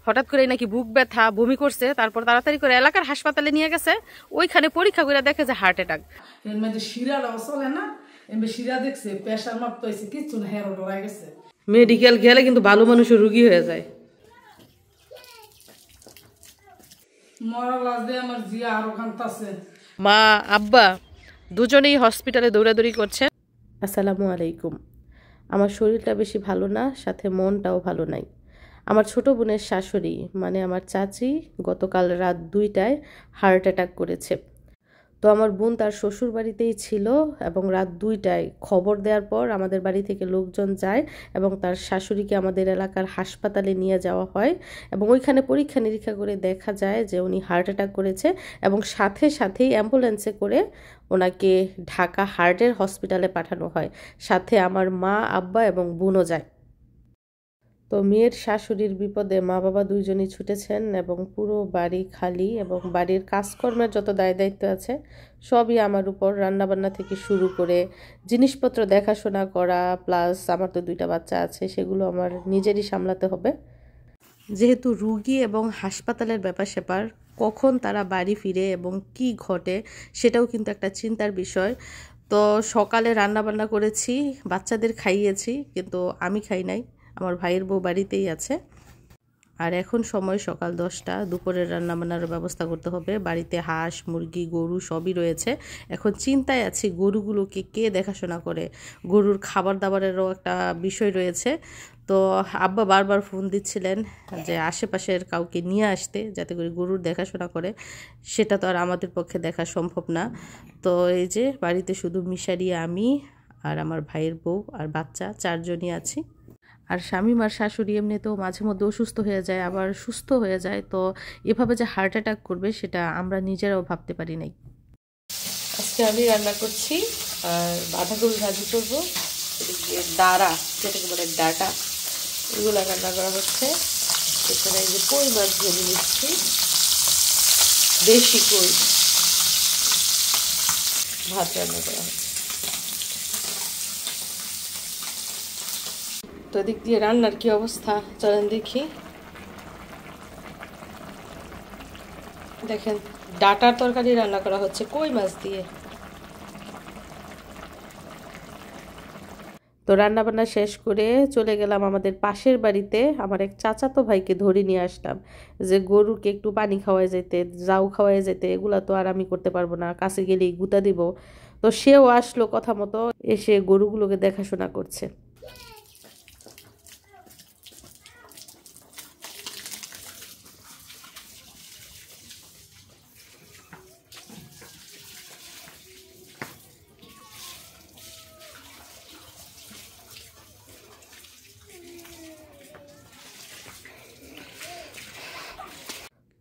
হঠাৎ করে নাকি বুক ব্যথা, বমি করছে। তারপর তাড়াতাড়ি করে এলাকার হাসপাতালে নিয়ে গেছে। ওইখানে পরীক্ষা করে দেখে যে হার্ট অ্যাটাক। এর মধ্যে শিরাটাও চলে না, এমনি শিরা দেখছে, প্রেশার মাপতে হয়েছে, কিচ্ছু না, হেরো ডরাই গেছে। মেডিকেল গেলে কিন্তু ভালো মানুষের রুগী হয়ে যায়। মরা লাশ দিয়ে আমার জিয়া আরো কান্তাছে। মা আব্বা দুজনেই হসপিটালে দৌড়াদৌড়ি করছে। আসসালামু আলাইকুম। আমার শরীরটা বেশি ভালো না, সাথে মনটাও ভালো নাই। আমার ছোট বোনের শাশুড়ি মানে আমার চাচি গতকাল রাত 2টায় হার্ট অ্যাটাক করেছে। তো আমার বোন তার শ্বশুর বাড়িতেই ছিল এবং রাত 2টায় খবর দেওয়ার পর আমাদের বাড়ি থেকে লোকজন যায় এবং তার শাশুড়িকে আমাদের এলাকার হাসপাতালে নিয়ে যাওয়া হয় এবং ওইখানে পরীক্ষা নিরীক্ষা করে দেখা যায় যে উনি হার্ট অ্যাটাক করেছে এবং সাথে সাথেই অ্যাম্বুলেন্সে করে ওনাকে ঢাকা হার্টের হসপিটালে পাঠানো হয়। সাথে আমার মা আব্বা এবং বোনও যায়। তো মেয়ের শাশুড়ির বিপদে মা বাবা দুইজনই ছুটেছেন এবং পুরো বাড়ি খালি এবং বাড়ির কাজকর্মের যত দায় দায়িত্ব আছে সবই আমার উপর। রান্নাবান্না থেকে শুরু করে জিনিসপত্র দেখাশোনা করা, প্লাস আমার তো 2টা বাচ্চা আছে, সেগুলো আমার নিজেরই সামলাতে হবে। যেহেতু রুগী এবং হাসপাতালের ব্যাপার স্যাপার, কখন তারা বাড়ি ফিরে এবং কি ঘটে সেটাও কিন্তু একটা চিন্তার বিষয়। তো সকালে রান্নাবান্না করেছি, বাচ্চাদের খাইয়েছি, কিন্তু আমি খাই নাই, আমার ভাইয়ের বউ বাড়িতেই আছে। আর এখন সময় সকাল 10টা, দুপুরের রান্নাবান্নার ব্যবস্থা করতে হবে। বাড়িতে হাঁস মুরগি গরু সবই রয়েছে। এখন চিন্তায় আছি গরুগুলোকে কে দেখাশোনা করে, গরুর খাবার দাবারেরও একটা বিষয় রয়েছে। তো আব্বা বারবার ফোন দিচ্ছিলেন যে আশেপাশের কাউকে নিয়ে আসতে যাতে করে গরুর দেখাশোনা করে। সেটা তো আর আমাদের পক্ষে দেখা সম্ভব না। তো এই যে বাড়িতে শুধু মিশারি, আমি আর আমার ভাইয়ের বউ আর বাচ্চা, 4জনই আছি। আর শামীম আর শাশুড়ি এমনিতেও মাঝে মধ্যে অসুস্থ হয়ে যায়, আবার সুস্থ হয়ে যায়। তো এভাবে যে হার্ট অ্যাটাক করবে সেটা আমরা নিজেরাও ভাবতে পারি নাই। আজকে আমি রান্না করছি আর বাঁধাকপি ভাজি করবো, ডাঁড়া যেটাকে বলে ডাটা, এগুলো রান্না করা হচ্ছে। এখানে এই যে কই মাছ ভেজে নিচ্ছি, দেশি কই, ভাত রান্না করা হচ্ছে। তো এদিক দিয়ে রান্নার কি অবস্থা চলেন দেখি। দেখেন ডাটার তরকারি রান্না করা হচ্ছে কই মাছ দিয়ে। তো রান্না বান্না শেষ করে চলে গেলাম আমাদের পাশের বাড়িতে। আমার এক চাচাতো ভাইকে ধরে নিয়ে আসলাম যে গরুকে একটু পানি খাওয়াই যেতে, জাউ খাওয়াই যেতে, এগুলা তো আর আমি করতে পারবো না, কাছে গেলেই গুতা দিব। তো সেও আসলো কথা মতো, এসে গরুগুলোকে দেখাশোনা করছে।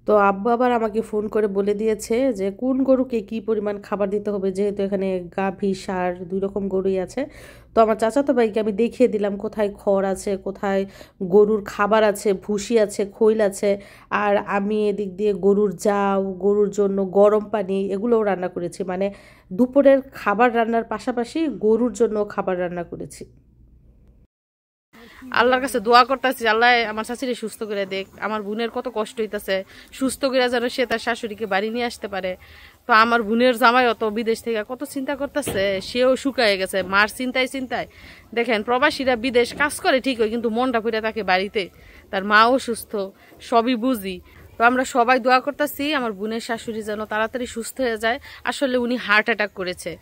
তো আব্বু আবার আমাকে ফোন করে বলে দিয়েছে যে কোন গরুকে কি পরিমাণ খাবার দিতে হবে, যেহেতু এখানে গাভী ষাঁড় 2 রকম গরুই আছে। তো আমার চাচাতো ভাইকে আমি দেখিয়ে দিলাম কোথায় খড় আছে, কোথায় গরুর খাবার আছে, ভুসি আছে, খৈল আছে। আর আমি এদিক দিয়ে গরুর জাউ, গরুর জন্য গরম পানি, এগুলোও রান্না করেছি। মানে দুপুরের খাবার রান্নার পাশাপাশি গরুর জন্য খাবার রান্না করেছি। আল্লাহর কাছে দোয়া করতেছি, আল্লাহ আমার শাশুড়ি সুস্থ করে দেখ। আমার বোনের কত কষ্ট হইতেছে, সুস্থ করে যেন সে তার শাশুড়িকে বাড়ি নিয়ে আসতে পারে। তো আমার বোনের জামাই অত বিদেশ থেকে কত চিন্তা করতেছে, সেও শুকায় গেছে মার চিন্তায় চিন্তায়। দেখেন প্রবাসীরা বিদেশ কাজ করে ঠিক হয়, কিন্তু মনটা পুরে থাকে বাড়িতে। তার মাও সুস্থ, সবই বুঝি। তো আমরা সবাই দোয়া করতেছি আমার বোনের শাশুড়ি যেন তাড়াতাড়ি সুস্থ হয়ে যায়। আসলে উনি হার্ট অ্যাটাক করেছে,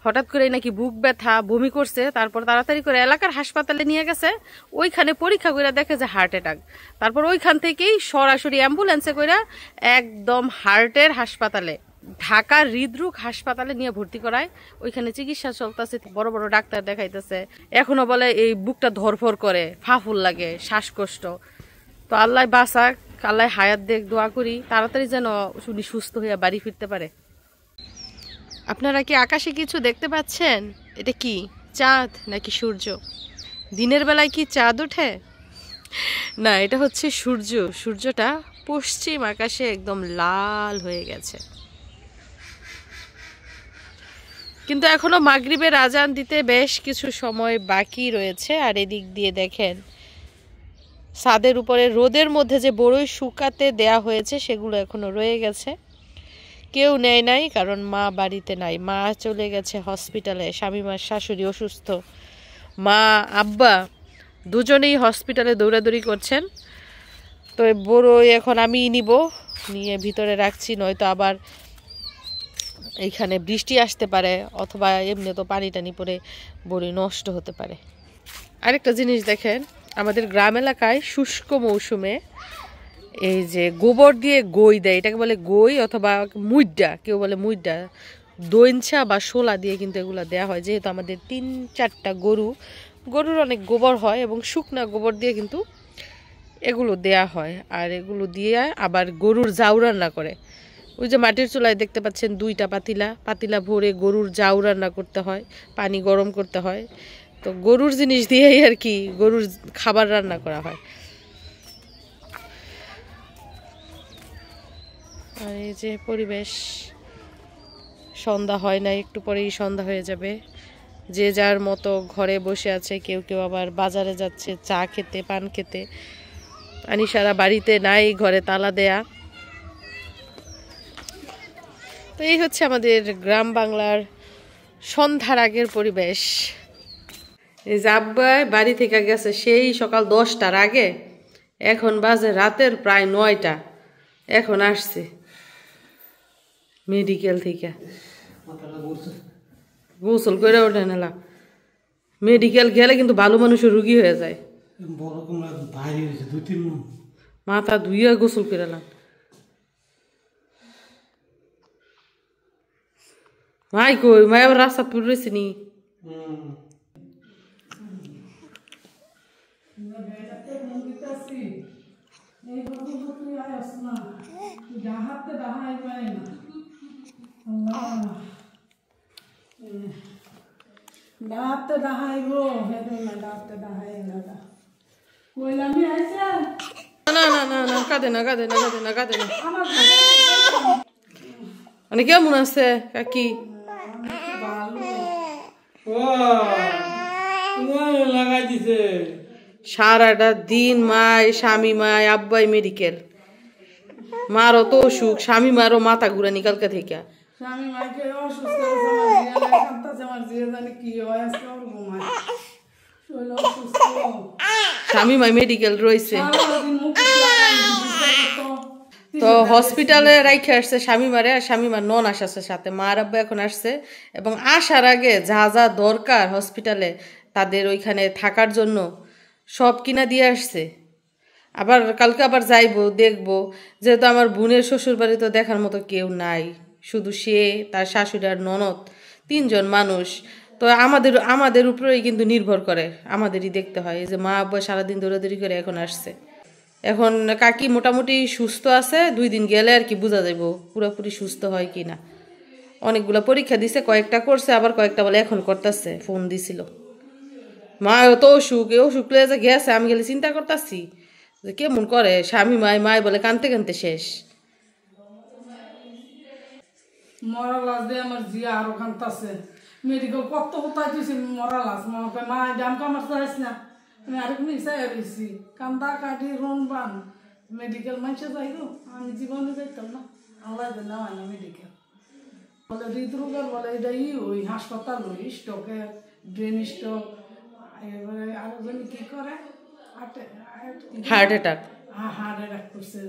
হঠাৎ করে নাকি বুক ব্যথা, বমি করছে। তারপর তাড়াতাড়ি করে এলাকার হাসপাতালে নিয়ে গেছে। ওইখানে পরীক্ষা করে দেখে যে হার্ট অ্যাটাক। তারপর ওইখান থেকেই সরাসরি অ্যাম্বুলেন্সে করে একদম হার্টের হাসপাতালে, ঢাকার হৃদরোগ হাসপাতালে নিয়ে ভর্তি করায়। ওইখানে চিকিৎসা চলতেছে, বড় বড় ডাক্তার দেখাইতেছে। এখনো বলে এই বুকটা ধরফর করে, ফাফুল লাগে, শ্বাসকষ্ট। তো আল্লাহ বাঁচাক, আল্লাহ হায়াত দেখ, দোয়া করি তাড়াতাড়ি যেন উনি সুস্থ হয়ে বাড়ি ফিরতে পারে। আপনারা কি আকাশে কিছু দেখতে পাচ্ছেন? এটা কি চাঁদ নাকি সূর্য? দিনের বেলায় কি চাঁদ ওঠে? না, এটা হচ্ছে সূর্য। সূর্যটা পশ্চিম আকাশে একদম লাল হয়ে গেছে। কিন্তু এখনো মাগরিবের আজান দিতে বেশ কিছু সময় বাকি রয়েছে। আর এদিক দিয়ে দেখেন ছাদের উপরে রোদের মধ্যে যে বড়ই শুকাতে দেয়া হয়েছে সেগুলো এখনো রয়ে গেছে, কেউ নেয় নাই, কারণ মা বাড়িতে নাই। মা চলে গেছে হসপিটালে, শাশুড়িমার শাশুড়ি অসুস্থ, মা আব্বা দুজনেই হসপিটালে দৌড়াদৌড়ি করছেন। তো বড়ই এখন আমি নিব, নিয়ে ভিতরে রাখছি, নয়তো আবার এইখানে বৃষ্টি আসতে পারে, অথবা এমনি তো পানি টানি পরে বড়ি নষ্ট হতে পারে। আরেকটা জিনিস দেখেন, আমাদের গ্রাম এলাকায় শুষ্ক মৌসুমে এই যে গোবর দিয়ে গই দেয়, এটাকে বলে গই অথবা মুইডা, কেউ বলে মুইডা, দইঞ্চা বা শোলা দিয়ে কিন্তু এগুলো দেওয়া হয়। যেহেতু আমাদের 3-4টা গরুর অনেক গোবর হয়, এবং শুকনা গোবর দিয়ে কিন্তু এগুলো দেয়া হয়। আর এগুলো দিয়ে আবার গরুর জাউ রান্না করে। ওই যে মাটির চুলায় দেখতে পাচ্ছেন 2টা পাতিলা ভরে গরুর জাউ রান্না করতে হয়, পানি গরম করতে হয়। তো গরুর জিনিস দিয়েই আর কি গরুর খাবার রান্না করা হয়। আর এই যে পরিবেশ, সন্ধ্যা হয় না, একটু পরেই সন্ধ্যা হয়ে যাবে। যে যার মতো ঘরে বসে আছে, কেউ কেউ আবার বাজারে যাচ্ছে চা খেতে, পান খেতে। আনিশারা বাড়িতে নাই, ঘরে তালা দেয়া। তো এই হচ্ছে আমাদের গ্রাম বাংলার সন্ধ্যার আগের পরিবেশ। এই যে আব্বাই বাড়ি থেকে গেছে সেই সকাল 10টার আগে, এখন বাজে রাতের প্রায় 9টা, এখন আসছে মেডিকেল থেকে। গোসল করে ওঠে না, মেডিকেল গেলে কিন্তু ভালো মানুষের রুগী হয়ে যায়। মাথা ধুইয়া গোসল করে এলাম। মাই কই, মাই আবার রাস্তা পুরেছি নি। ডাক্তার দেখাইব, ডাক্তার দেখাই দাদা কইলামি আইছে। না না না না, কাঁদে না কাঁদে না কাঁদে না কাঁদে না। মানে কেমন আছে কাকি? লাগাই দিছে সারাটা দিন মায় স্বামী মায় আব্বাই মেডিকেল, মারও তো অসুখ, স্বামী মারও মাথা ঘুরানি কালকে থেকে। স্বামী মাকে অসুস্থ, আমার জিয়া জানি কি হয়, আজকে ওর ঘুমায়, শরীর অসুস্থ। স্বামী মাই মেডিকেল রয়েছে, তো হসপিটালে রাইখে আসছে স্বামী মারে, আর স্বামী মার নন আসছে সাথে, মার আব্বা এখন আসছে। এবং আসার আগে যা যা দরকার হসপিটালে তাদের ওইখানে থাকার জন্য সব কিনা দিয়ে আসছে। আবার কালকে আবার যাইবো, দেখবো, যেহেতু আমার বোনের শ্বশুর বাড়ি তো দেখার মতো কেউ নাই, শুধু সে, তার শাশুড়ি আর ননদ, 3জন মানুষ। তো আমাদের উপরেই কিন্তু নির্ভর করে, আমাদেরই দেখতে হয়। এই যে মা আব্বা সারাদিন দৌড়াদৌড়ি করে এখন আসছে। এখন কাকি মোটামুটি সুস্থ আছে, 2 দিন গেলে আর কি বোঝা যাইব পুরোপুরি সুস্থ হয় কি না। অনেকগুলো পরীক্ষা দিছে, কয়েকটা করছে, আবার কয়েকটা বলে এখন করতেছে, ফোন দিছিল। মা তো অসুখ লয়ে যে গেছে, আমি গেলে চিন্তা করতেছি যে কেমন করে স্বামী মায় বলে কানতে কানতে শেষ। মরা লাশ দিয়ে আমার জিয়া আরো কান্তাছে, মেডিকেল কত কোথায় দিয়েছি মরা লাশ, মা দাম কামার চাইছ না, আমি আরেক মিশাই রয়েছি, কান্দা কাটি রন বান মেডিকেল মানুষে যাইব, আমি জীবনে যাইতাম না, আল্লাহ না হয় না মেডিকেল। বলে হৃদরোগের বলে এটা ওই হাসপাতাল, ওই স্ট্রোকে, ব্রেন স্ট্রোক, এবারে আরো জন কি করে হার্ট অ্যাটাক। হার্ট অ্যাটাক করছে।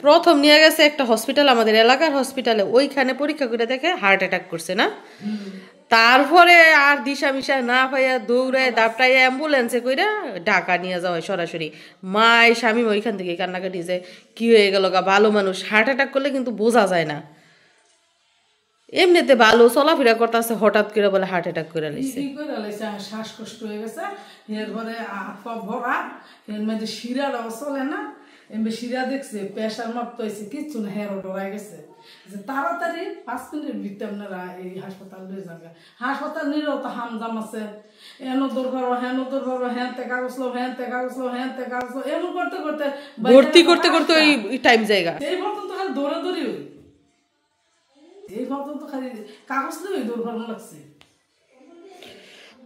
প্রথম নিয়ে গেছে একটা হসপিটাল, আমাদের এলাকার হসপিটালে, ওইখানে পরীক্ষা করে দেখে হার্ট অ্যাটাক করছে না। তারপরে আর দিশা মিশা না পাইয়া দৌড়ায় দাপটাইয়া অ্যাম্বুলেন্সে কইরা ঢাকা নিয়ে যাওয়া হয় সরাসরি। মায় স্বামী ওইখান থেকে কান্নাকাটি যে কি হয়ে গেল গা, ভালো মানুষ, হার্ট অ্যাটাক করলে কিন্তু বোঝা যায় না, এমনিতে ভালো চলাফেরা করতেছে, হঠাৎ করে বলে হার্ট অ্যাটাক করে লাইছে। শ্বাসকষ্ট হয়ে গেছে, এরপরে ভরা এর মধ্যে শিরাটা চলে না, এমনি শিরা দেখছে, প্রেশার মাপতে হয়েছে, কিচ্ছু না, হেরো ডরাই গেছে যে তাড়াতাড়ি 5 মিনিটের ভিতরে আপনারা এই হাসপাতাল নিয়ে যাবে। হাসপাতাল নিলেও তো হামজাম আছে, এনো দৌড় করবো, হেনো দৌড় করবো, হ্যাঁ তে কাগজ লো, হ্যাঁ তে কাগজ লো, হ্যাঁ তে কাগজ লো, এমন করতে করতে ভর্তি করতে করতে ওই টাইম জায়গা এই পর্যন্ত খালি দৌড়াদৌড়ি হই, এই পর্যন্ত খালি কাগজ নিয়ে দৌড় করানো লাগছে।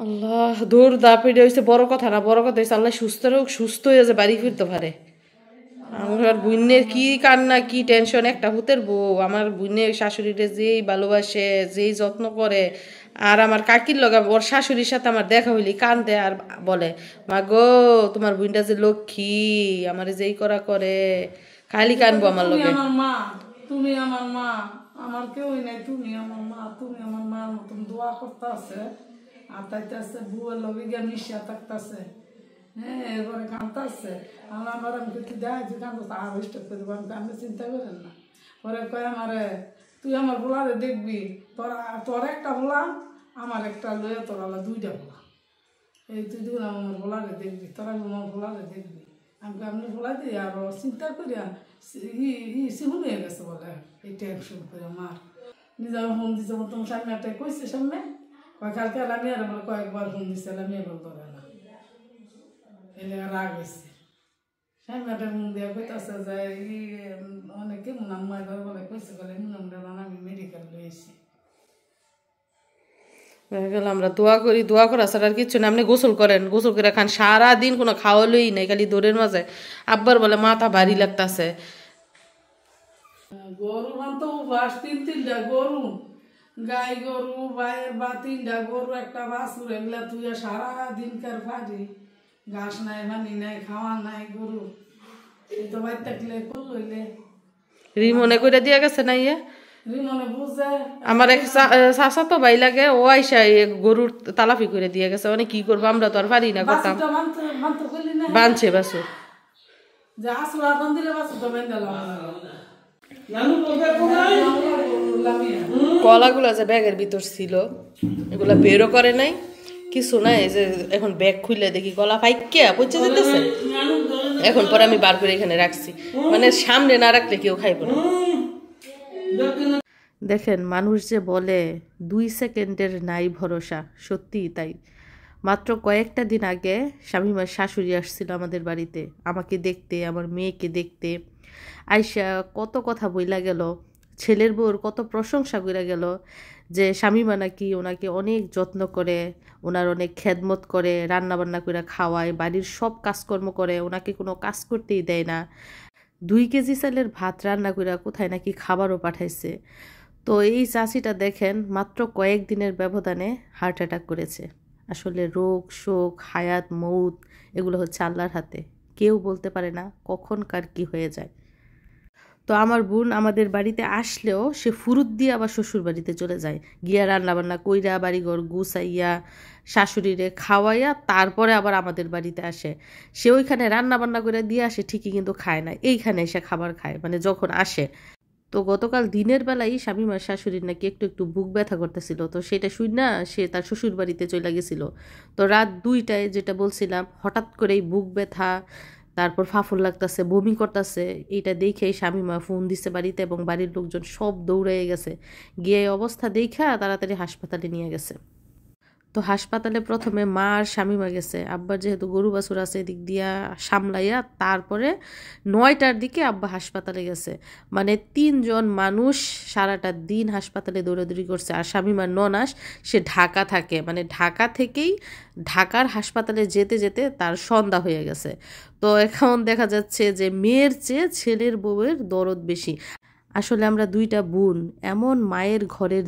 আল্লাহ দৌড় দাপিটা হয়েছে বড় কথা না, বড় কথা হয়েছে আল্লাহ সুস্থ হোক, সুস্থ হয়ে যে বাড়ি ফিরতে পারে। আমার বোনের কি কান্না কি টেনশন, একটা ভূতের বউ আমার বোনের শাশুড়িরে যেই ভালোবাসে যেই যত্ন করে। আর আমার কাকির লগা ওর শাশুড়ির সাথে আমার দেখা হইলি কান্দে আর বলে মা গো তোমার বোনটা যে লক্ষ্মী, আমার যেই করা করে, খালি কানবো আমার তুমি লগে। আমার মা, তুমি আমার মা, আমার কেউই নাই, তুমি আমার মা, তুমি আমার মার মতন দোয়া করতে আছে আর তাইতে আছে বুয়ের লগে গিয়ে মিশিয়া থাকতেছে। হ্যাঁ এরপরে কাঁদতেছে, আমার আমি কি দেয় যে কাঁদতে আর স্টেপ করে দেবো, আমি চিন্তা করেন না। পরে কয় আমারে তুই আমার ভোলারে দেখবি, তোর একটা ভোলা আমার একটা লয়ে তোর আলা দুইটা ভোলা, এই তুই দুই আমার ভোলারে দেখবি, তোরা আমার ভোলারে দেখবি। আমি আপনি ভোলা দিই আর চিন্তা করিয়া সিহুন হয়ে গেছে বলে এই টেনশন করে আমার নিজের ফোন দিছে তোমার সামনে একটা কইছে সামনে কয় কালকে আমি আর বলে কয়েকবার ফোন দিছে আমি এবার ধরে না, এলে রাগ হয়েছে। সামনে একটা ফোন দিয়ে কইতেছে যে অনেকে মুনাম্মায় ধরে বলে কইছে বলে মুনামটা আমি মেডিকেল লইছি। গেল আমরা দোয়া করি, দোয়া করা ছাড়া আর কিচ্ছু না। আপনি গোসল করেন, গোসল করে খান, সারাদিন কোনো খাওয়া লই নাই, খালি দৌড়ের মাঝে। আব্বার বলে মাথা ভারী লাগতাছে। গরু তো বাস তিনটা গরু, গাই গরু বা তিনটা গরু একটা বাছুর, এগুলা তুই সারাদিনকার ফাঁড়ি, ঘাস নাই পানি নাই খাওয়া নাই গরু, এই তো বাড়ি থাকলে করলে রিমনে করে দিয়া গেছে না ইয়ে রিমনে বুঝে আমার এক চাচা তো ভাই লাগে, ও আইসা গরুর তালাফি করে দিয়ে গেছে। মানে কি করবো, আমরা তো আর পারি না করতাম। বানতে করলি না বানছে বাসু যে আসুর আদান দিলে বাছুরটা বেঁধে কলাগুলো যে ব্যাগের ভিতর ছিল এগুলা বেরো করে নাই কিছু নাই, এই যে এখন ব্যাগ খুললে দেখি গলা ফাইকা পচে যেতেছে। এখন পরে আমি বার করে এখানে রাখছি, মানে সামনে না রাখলে কেউ খাইব না। দেখেন মানুষ যে বলে 2 সেকেন্ডের নাই ভরসা, সত্যিই তাই। মাত্র কয়েকটা দিন আগে শামীমার শাশুড়ি আসছিল আমাদের বাড়িতে আমাকে দেখতে, আমার মেয়েকে দেখতে। আইসা কত কথা বইলা গেল, ছেলের বউর কত প্রশংসা কইরা গেল, যে শামীমা নাকি ওনাকে অনেক যত্ন করে, ওনার অনেক খেদমত করে, রান্না বান্না করে খাওয়ায়, বাড়ির সব কাজকর্ম করে, ওনাকে কোনো কাজ করতেই দেয় না। 2 কেজি চালের ভাত রান্না করে কোথায় নাকি খাবারও পাঠাইছে। তো এই চাষিটা দেখেন মাত্র কয়েকদিনের ব্যবধানে হার্ট অ্যাটাক করেছে। আসলে রোগ শোক হায়াত মৌত এগুলো হচ্ছে আল্লাহর হাতে, কেউ বলতে পারে না কখন কার কি হয়ে যায়। তো আমার বোন আমাদের বাড়িতে আসলেও সে ফুরুত দিয়ে আবার শ্বশুর বাড়িতে চলে যায়, গিয়া রান্নাবান্না কইরা বাড়িঘর গুছাইয়া শাশুড়িরে খাওয়াইয়া তারপরে আবার আমাদের বাড়িতে আসে। সে ওইখানে রান্নাবান্না করে দিয়ে আসে ঠিকই, কিন্তু খায় না, এইখানে এসে খাবার খায় মানে যখন আসে। তো গতকাল দিনের বেলায় শামীমার শাশুড়ির নাকি একটু একটু বুক ব্যথা করতেছিল, তো সেটা শুই না সে তার শ্বশুর বাড়িতে চলে গেছিল। তো রাত 2টায় যেটা বলছিলাম হঠাৎ করেই বুক ব্যথা, তারপর ফাফুল লাগতেছে, বমি করতেছে, এইটা দেখেই শামীমা ফোন দিছে বাড়িতে এবং বাড়ির লোকজন সব দৌড়ে গেছে, গিয়ে অবস্থা দেখা তাড়াতাড়ি হাসপাতালে নিয়ে গেছে। তো হাসপাতালে প্রথমে মা আর শামীমা গেছে, আব্বার যেহেতু গরু বাছুর আছে এদিক দিয়া সামলাইয়া, তারপরে 9টার দিকে আব্বা হাসপাতালে গেছে। মানে 3 জন মানুষ সারাটা দিন হাসপাতালে দৌড়াদৌড়ি করছে। আর শামীমার ননাস সে ঢাকা থাকে, মানে ঢাকা থেকেই ঢাকার হাসপাতালে যেতে যেতে তার সন্ধ্যা হয়ে গেছে। তো এখন দেখা যাচ্ছে যে মেয়ের চেয়ে ছেলের বউয়ের দরদ বেশি। আসলে আমরা 2টা বোন এমন মায়ের ঘরের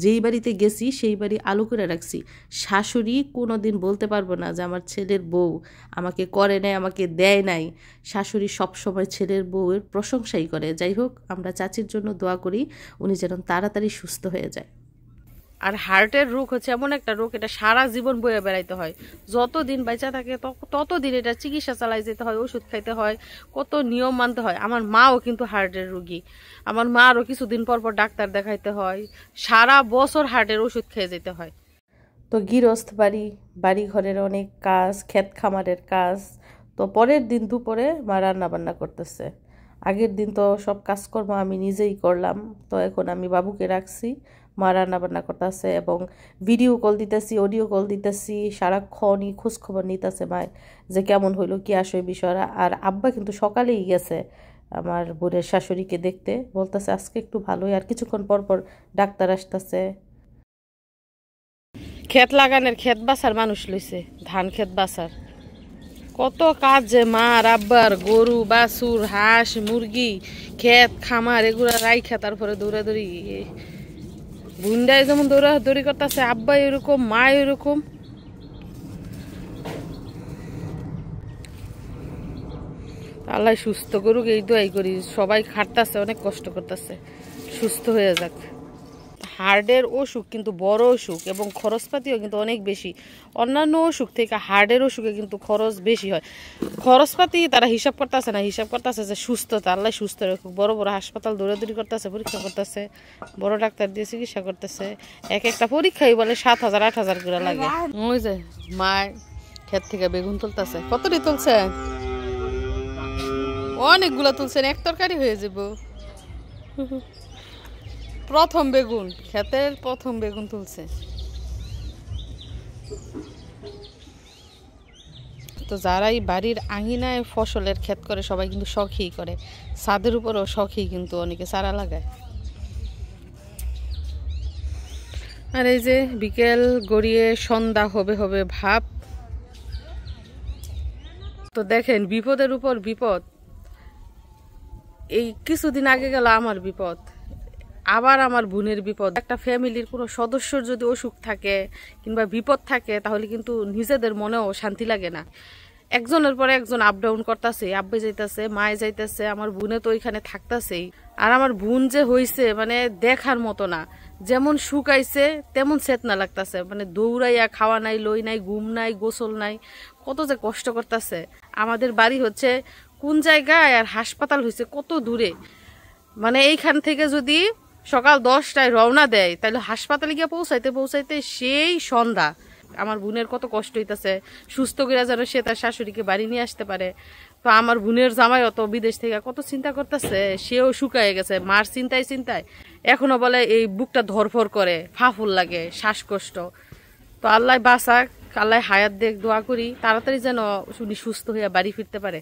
যেই বাড়িতে গেছি সেই বাড়ি আলো করে রাখছি। শাশুড়ি কোনো দিন বলতে পারবো না যে আমার ছেলের বউ আমাকে করে নাই, আমাকে দেয় নাই। শাশুড়ি সবসময় ছেলের বউয়ের প্রশংসাই করে। যাই হোক, আমরা চাচির জন্য দোয়া করি উনি যেন তাড়াতাড়ি সুস্থ হয়ে যায়। আর হার্টের রোগ হচ্ছে এমন একটা রোগ, এটা সারা জীবন বয়ে বেড়াইতে হয়। যতদিন বেঁচে থাকে ততদিন এটা চিকিৎসা চালাই যেতে হয়, ওষুধ খাইতে হয়, কত নিয়ম মানতে হয়। আমার মাও কিন্তু হার্টের রোগী, আমার মারও কিছুদিন পর পর ডাক্তার দেখাইতে হয়, সারা বছর হার্টের ওষুধ খেয়ে যেতে হয়। তো গৃহস্থ বাড়ি ঘরের অনেক কাজ, ক্ষেত খামারের কাজ। তো পরের দিন দুপুরে মা রান্না বান্না করতেছে। আগের দিন তো সব কাজকর্ম আমি নিজেই করলাম, তো এখন আমি বাবুকে রাখছি, মা রান্না বান্না করতেছে এবং ভিডিও কল দিতেছি, অডিও কল দিতেছি, সারাক্ষণই খোঁজখবর নিতেছে মায় যে কেমন হইলো কি আসে বিষয়রা। আর আব্বা কিন্তু সকালেই গেছে আমার বোনের শাশুড়িকে দেখতে, বলতেছে আজকে একটু ভালোই, আর কিছুক্ষণ পর পর ডাক্তার আসতেছে। ক্ষেত লাগানোর ক্ষেত বাসার মানুষ লইছে, ধান ক্ষেত বাসার কত কাজ যে মার আব্বার, গরু বাছুর হাঁস মুরগি ক্ষেত খামার এগুলা রাইখা তারপরে দৌড়াদৌড়ি। বুন্ডায় যেমন দৌড়াদৌড়ি করতেছে, আব্বা এরকম মা এরকম। আল্লাহ সুস্থ করুক এই দোয়াই করি। সবাই খাটতেছে, অনেক কষ্ট করতেছে, সুস্থ হয়ে যাক। হার্টের অসুখ কিন্তু বড় অসুখ এবং খরচপাতিও কিন্তু অনেক বেশি। অন্যান্য অসুখ থেকে হার্টের অসুখে কিন্তু খরচ বেশি হয়। খরচপাতি তারা হিসাব করতেছে না, হিসাব করতেছে যে সুস্থতা। আল্লাহ সুস্থ রাখুক। বড় বড় হাসপাতাল দৌড়াদৌড়ি করতেছে, পরীক্ষা করতেছে, বড় ডাক্তার দিয়ে চিকিৎসা করতেছে। এক একটা পরীক্ষাই বলে 7,000 8,000 করে লাগে। ওই যে মায় ক্ষেত থেকে বেগুন তুলতেছে। কতটি তুলছে? অনেকগুলা তুলছেন, এক তরকারি হয়ে যাব। প্রথম বেগুন, ক্ষেতের প্রথম বেগুন তুলছে। তো যারাই বাড়ির আঙিনায় ফসলের ক্ষেত করে সবাই কিন্তু শখই করে, ছাদের উপরও শখই কিন্তু অনেকে চারা লাগায়। আর এই যে বিকেল গড়িয়ে সন্ধ্যা হবে হবে ভাব। তো দেখেন বিপদের উপর বিপদ। এই কিছুদিন আগে গেল আমার বিপদ, আবার আমার বোনের বিপদ। একটা ফ্যামিলির কোনো সদস্যর যদি অসুখ থাকে কিংবা বিপদ থাকে তাহলে কিন্তু নিজেদের মনেও শান্তি লাগে না। একজনের পরে একজন আপ ডাউন করতেছে, আব্বে যাইতেছে, মায়ে যাইতেছে, আমার বোনে তো ওইখানে থাকতেছেই। আর আমার বোন যে হইছে মানে দেখার মতো না। যেমন শুকাইছে তেমন চেতনা লাগতেছে, মানে দৌড়াইয়া খাওয়া নাই, লই নাই, ঘুম নাই, গোসল নাই, কত যে কষ্ট করতেছে। আমাদের বাড়ি হচ্ছে কোন জায়গায় আর হাসপাতাল হয়েছে কত দূরে। মানে এইখান থেকে যদি সকাল 10টায় রওনা দেয় তাহলে হাসপাতালে গিয়ে পৌঁছাইতে পৌঁছাইতে সেই সন্ধ্যা। আমার বোনের কত কষ্ট হইতেছে, সুস্থ করে যেন সে তার শাশুড়িকে বাড়ি নিয়ে আসতে পারে। তো আমার বোনের জামাইও তো বিদেশ থেকে কত চিন্তা করতেছে, সেও শুকায় গেছে মার চিন্তায় চিন্তায়। এখনো বলে এই বুকটা ধরফর করে, ফাফুল লাগে, শ্বাসকষ্ট। তো আল্লাহ বাঁচাক, আল্লাহ হায়াত দেখ, দোয়া করি তাড়াতাড়ি যেন উনি সুস্থ হয়ে বাড়ি ফিরতে পারে।